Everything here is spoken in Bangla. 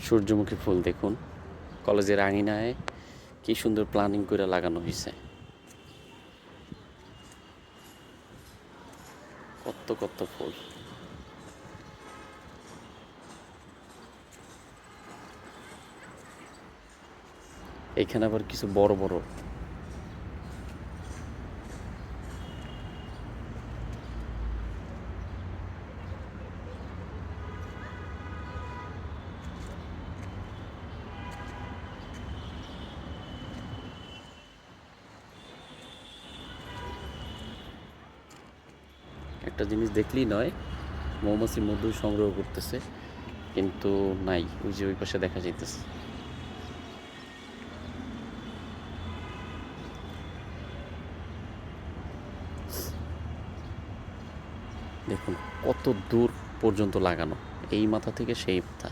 সূর্যমুখী ফুল দেখুন, কলেজের আঙিনায় কি সুন্দর প্ল্যানিং করে লাগানো হয়েছে। কত কত ফুল। এখানে আবার কিছু বড় বড় একটা জিনিস দেখলেই নয়, মৌমাছি মধু সংগ্রহ করতেছে, কিন্তু নাই, ওই যে ওই পাশে দেখা যাইতেছে। দেখুন কত দূর পর্যন্ত লাগানো, এই মাথা থেকে সেই মাথা।